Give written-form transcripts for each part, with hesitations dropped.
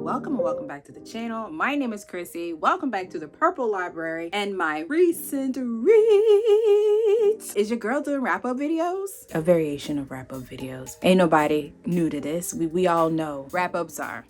welcome and welcome back to the channel. My name is Chrissie. Welcome back to the Purple Library and my recent reads. Is your girl doing wrap-up videos? A variation of wrap-up videos. Ain't nobody new to this. We all know wrap-ups are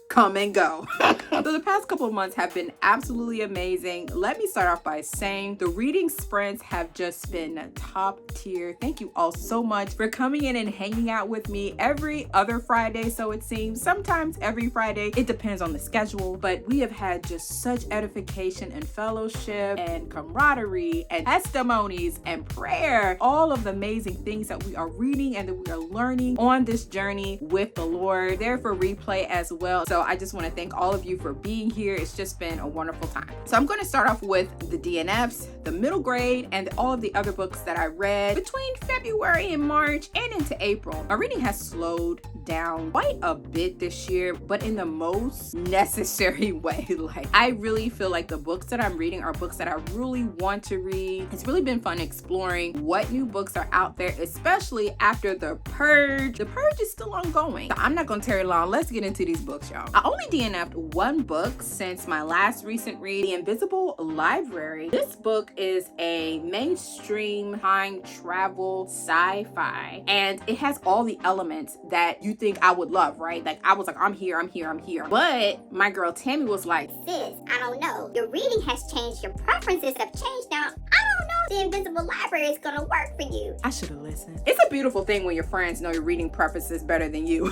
come and go. So the past couple of months have been absolutely amazing. Let me start off by saying the reading sprints have just been top tier. Thank you all so much for coming in and hanging out with me every other Friday, so it seems. Sometimes every Friday. It depends on the schedule, but we have had just such edification and fellowship and camaraderie and testimonies and prayer. All of the amazing things that we are reading and that we are learning on this journey with the Lord. There for replay as well. So I just want to thank all of you for being here. It's just been a wonderful time. So I'm going to start off with the DNFs, the middle grade, and all of the other books that I read between February and March and into April. My reading has slowed down quite a bit this year, but in the most necessary way. Like, I really feel like the books that I'm reading are books that I really want to read. It's really been fun exploring what new books are out there, especially after The Purge. The Purge is still ongoing. So I'm not going to tarry long. Let's get into these books, y'all. I only DNF'd one book since my last recent read, The Invisible Library. This book is a mainstream time travel sci-fi, and it has all the elements that you think I would love, right? Like, I was like, I'm here. But my girl Tammy was like, sis, I don't know. Your reading has changed. Your preferences have changed. Now, I don't know if The Invisible Library is gonna work for you. I should have listened. It's a beautiful thing when your friends know your reading preferences better than you.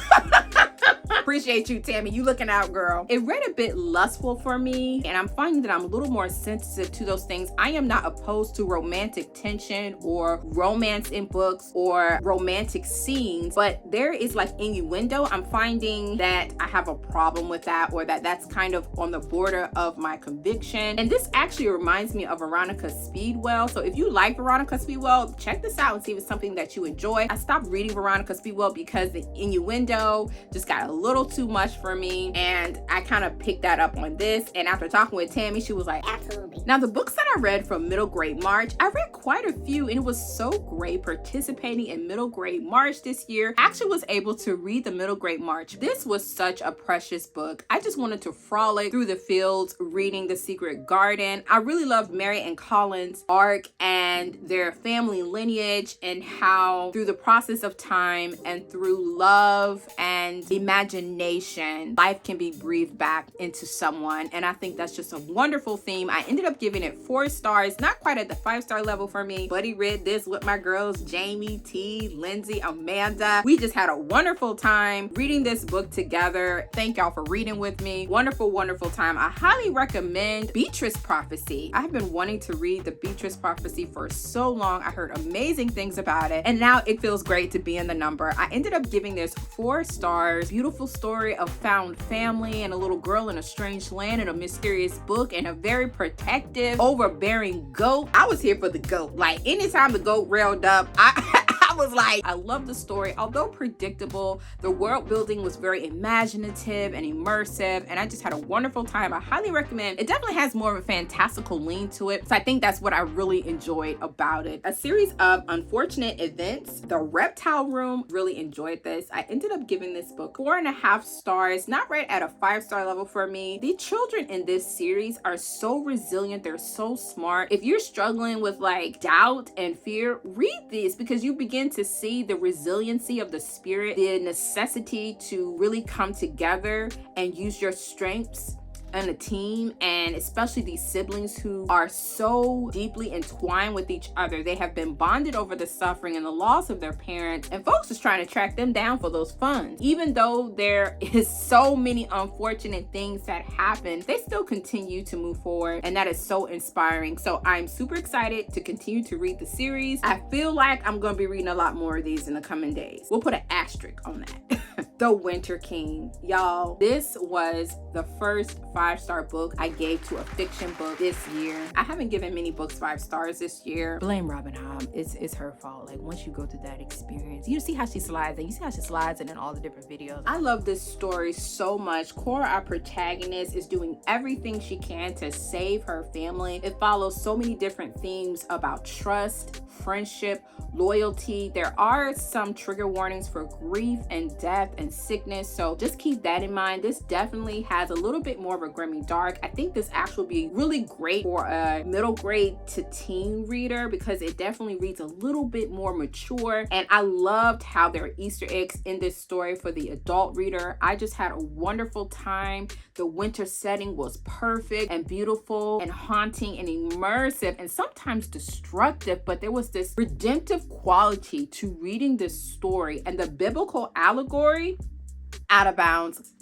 Appreciate you, Tammy. You looking out, girl. It read a bit lustful for me, and I'm finding that I'm a little more sensitive to those things. I am not opposed to romantic tension or romance in books or romantic scenes, but there is like innuendo. I'm finding that I have a problem with that, or that's kind of on the border of my conviction. And this actually reminds me of Veronica Speedwell. So if you like Veronica Speedwell, check this out and see if it's something that you enjoy. I stopped reading Veronica Speedwell because the innuendo just got a little too much for me, and I kind of picked that up on this. And after talking with Tammy, she was like, absolutely. Now, the books that I read from middle grade March, I read quite a few, and it was so great participating in middle grade March this year. I actually was able to read the middle grade March. This was such a precious book. I just wanted to frolic through the fields reading The Secret Garden. I really loved Mary and Colin's arc and their family lineage, and how through the process of time and through love and imagination, life can be breathed back into someone. And I think that's just a wonderful theme. I ended up giving it 4 stars, not quite at the 5-star level for me. Buddy read this with my girls, Jamie, T, Lindsay, Amanda. We just had a wonderful time reading this book together. Thank y'all for reading with me. Wonderful, wonderful time. I highly recommend Beatrice Prophecy. I've been wanting to read the Beatrice Prophecy for so long. I heard amazing things about it, and now it feels great to be in the number. I ended up giving this 4 stars. Beautiful story of found family and a little girl in a strange land and a mysterious book and a very protective, overbearing goat. I was here for the goat. Like, anytime the goat railed up, I was like, I love the story. Although predictable, the world building was very imaginative and immersive, and I just had a wonderful time. I highly recommend. It definitely has more of a fantastical lean to it, so I think that's what I really enjoyed about it. A series of unfortunate events. The Reptile Room, really enjoyed this. I ended up giving this book 4.5 stars, not right at a 5-star level for me. The children in this series are so resilient. They're so smart. If you're struggling with like doubt and fear, read this, because you begin to see the resiliency of the spirit, the necessity to really come together and use your strengths and a team, and especially these siblings who are so deeply entwined with each other. They have been bonded over the suffering and the loss of their parents, and folks is trying to track them down for those funds. Even though there is so many unfortunate things that happen, they still continue to move forward, and that is so inspiring. So I'm super excited to continue to read the series. I feel like I'm going to be reading a lot more of these in the coming days. We'll put an asterisk on that. The Winter King. Y'all, this was the first 5-star book I gave to a fiction book this year. I haven't given many books 5 stars this year. Blame Robin Hobb. It's her fault. Like, once you go through that experience, you see how she slides, and you see how she slides in all the different videos. I love this story so much. Cora, our protagonist, is doing everything she can to save her family. It follows so many different themes about trust, friendship, loyalty. There are some trigger warnings for grief and death and sickness, so just keep that in mind. This definitely has a little bit more of a grimy dark. I think this actually will be really great for a middle grade to teen reader because it definitely reads a little bit more mature, and I loved how there are Easter eggs in this story for the adult reader. I just had a wonderful time. The winter setting was perfect and beautiful and haunting and immersive and sometimes destructive, but there was this redemptive quality to reading this story, and the biblical allegory, out of bounds,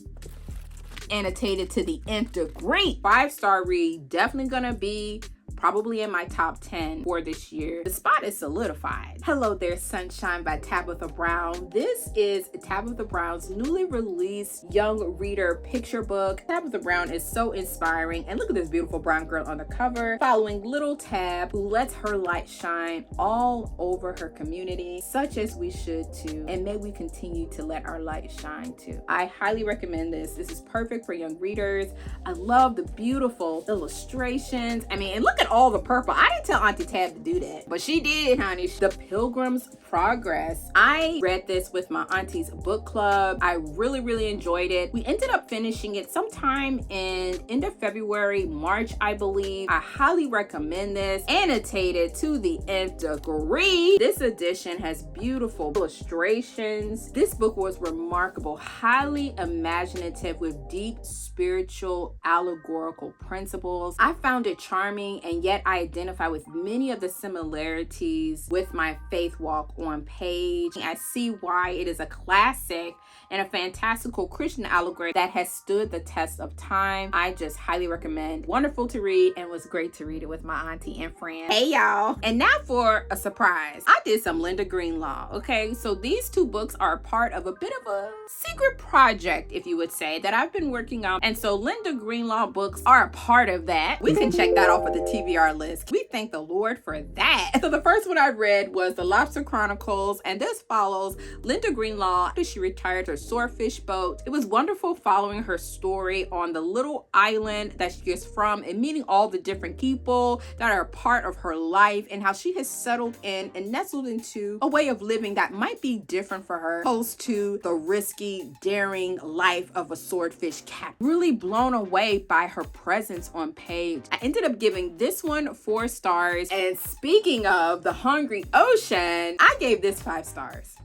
annotated to the nth degree. 5-star read, definitely gonna be probably in my top 10 for this year. The spot is solidified. Hello There, Sunshine by Tabitha Brown. This is Tabitha Brown's newly released young reader picture book. Tabitha Brown is so inspiring, and look at this beautiful brown girl on the cover, following little Tab, who lets her light shine all over her community, such as we should too, and may we continue to let our light shine too. I highly recommend this. This is perfect for young readers. I love the beautiful illustrations. I mean, and look at all the purple. I didn't tell Auntie Tab to do that, but she did, honey. The Pilgrim's Progress. I read this with my auntie's book club. I really enjoyed it. We ended up finishing it sometime in end of February, March, I believe. I highly recommend this. Annotated to the nth degree. This edition has beautiful illustrations. This book was remarkable, highly imaginative with deep spiritual allegorical principles. I found it charming, and yet I identify with many of the similarities with my faith walk on page. I see why it is a classic and a fantastical Christian allegory that has stood the test of time. I just highly recommend. Wonderful to read, and was great to read it with my auntie and friend. Hey y'all. And now for a surprise. I did some Linda Greenlaw, okay? So these 2 books are part of a bit of a secret project, if you would say, that I've been working on. And so Linda Greenlaw books are a part of that. We can check that off of the TBR list. We thank the Lord for that. So the first one I read was The Lobster Chronicles, and this follows Linda Greenlaw after she retired her swordfish boat. It was wonderful following her story on the little island that she is from and meeting all the different people that are a part of her life, and how she has settled in and nestled into a way of living that might be different for her, opposed to the risky, daring life of a swordfish captain. Really blown away by her presence on page. I ended up giving this one 4 stars, and speaking of the hungry ocean, I gave this 5 stars.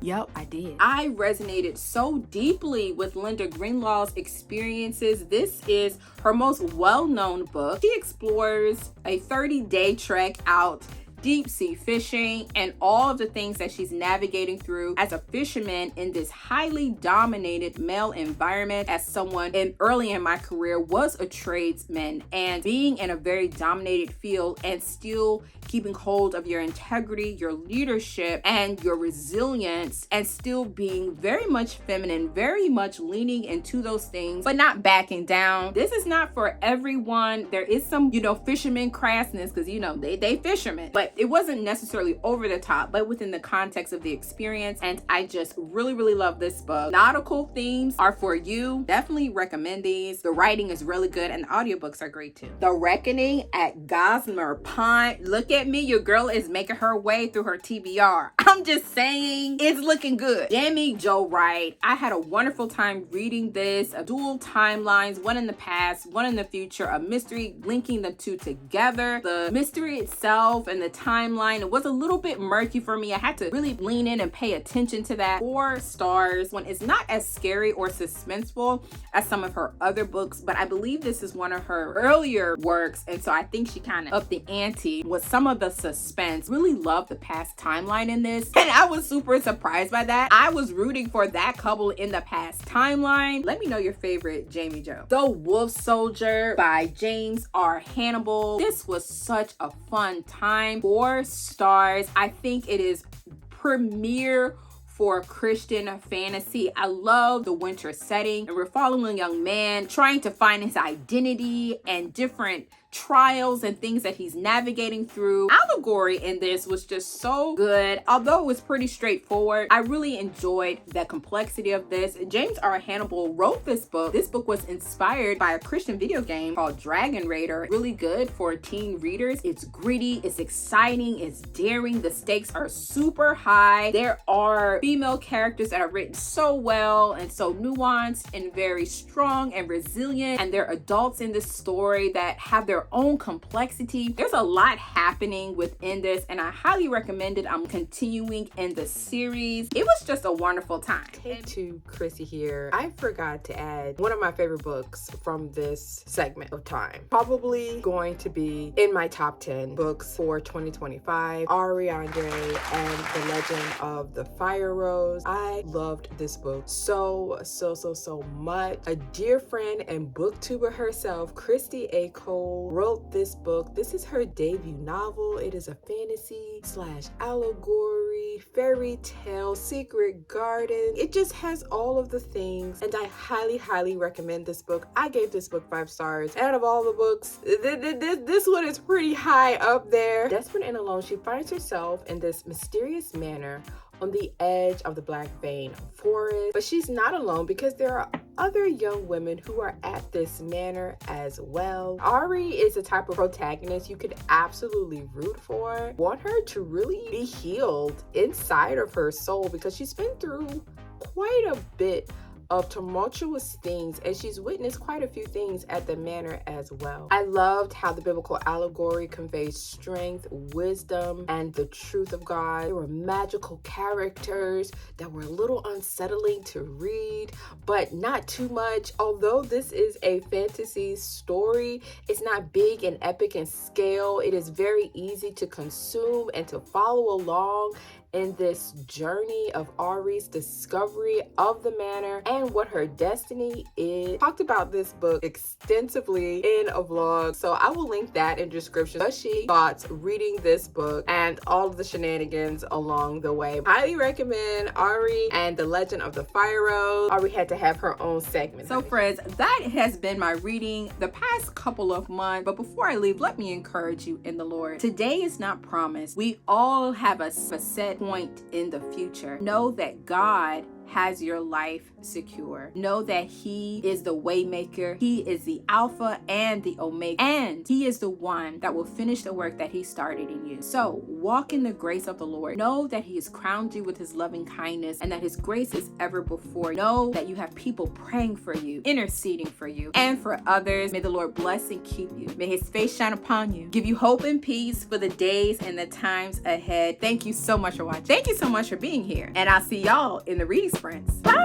Yep, I did. I resonated so deeply with Linda Greenlaw's experiences. This is her most well-known book. She explores a 30-day trek out deep sea fishing and all of the things that she's navigating through as a fisherman in this highly dominated male environment. As someone early in my career was a tradesman, and being in a very dominated field and still keeping hold of your integrity, your leadership, and your resilience, and still being very much feminine, very much leaning into those things, but not backing down. This is not for everyone. There is some, fisherman crassness, because, they fishermen, but it wasn't necessarily over the top, but within the context of the experience. And I just really love this book. Nautical themes are for you. Definitely recommend these. The writing is really good, and the audiobooks are great too. The Reckoning at Gossamer Pond. Look at me, your girl is making her way through her TBR. I'm just saying, it's looking good. Jamie Joe Wright. I had a wonderful time reading this. Dual timelines, one in the past, one in the future, a mystery linking the 2 together. The mystery itself and the timeline, it was a little bit murky for me. I had to really lean in and pay attention to that. 4 stars. One is not as scary or suspenseful as some of her other books, but I believe this is one of her earlier works, and so I think she kind of upped the ante with some of the suspense. Really love the past timeline in this, and I was super surprised by that. I was rooting for that couple in the past timeline. Let me know your favorite Jamie Joe. The Wolf Soldier by James R. Hannibal. This was such a fun time. 4 stars. I think it is premier for Christian fantasy. I love the winter setting, and we're following a young man trying to find his identity and different trials and things that he's navigating through. Allegory in this was just so good. Although it was pretty straightforward, I really enjoyed the complexity of this. James R. Hannibal wrote this book. This book was inspired by a Christian video game called Dragon Raider. Really good for teen readers. It's gritty, it's exciting, it's daring. The stakes are super high. There are female characters that are written so well and so nuanced and very strong and resilient. And there are adults in this story that have their own complexity. There's a lot happening within this, and I highly recommend it. I'm continuing in the series. It was just a wonderful time. Take two, Chrissie here. I forgot to add one of my favorite books from this segment of time. Probably going to be in my top 10 books for 2025. Ariadre and the Legend of the Fire Rose. I loved this book so much. A dear friend and booktuber herself, Kristi A. Cole, wrote this book. This is her debut novel. It is a fantasy / allegory, fairy tale, secret garden. It just has all of the things, and I highly recommend this book. I gave this book 5 stars. Out of all the books, this one is pretty high up there. Desperate and alone, she finds herself in this mysterious manor on the edge of the Black Vein forest, but she's not alone because there are other young women who are at this manor as well. Ari is the type of protagonist you could absolutely root for. Want her to really be healed inside of her soul because she's been through quite a bit of tumultuous things, and she's witnessed quite a few things at the manor as well. I loved how the biblical allegory conveys strength, wisdom, and the truth of God. There were magical characters that were a little unsettling to read, but not too much. Although this is a fantasy story, it's not big and epic in scale. It is very easy to consume and to follow along in this journey of Ari's discovery of the manor and what her destiny is. Talked about this book extensively in a vlog, so I will link that in the description. Gushy thoughts reading this book and all of the shenanigans along the way. Highly recommend Ari and the Legend of the Fire Rose. Ari had to have her own segment. So friends, that has been my reading the past couple of months, but before I leave, let me encourage you in the Lord. Today is not promised. We all have a set point in the future. Know that God has your life secure. Know that He is the way maker. He is the Alpha and the Omega, and He is the one that will finish the work that He started in you. So walk in the grace of the Lord. Know that He has crowned you with His loving kindness and that His grace is ever before. Know that you have people praying for you, interceding for you, and for others. May the Lord bless and keep you. May His face shine upon you, give you hope and peace for the days and the times ahead. Thank you so much for watching. Thank you so much for being here, and I'll see y'all in the reading sprints. Bye.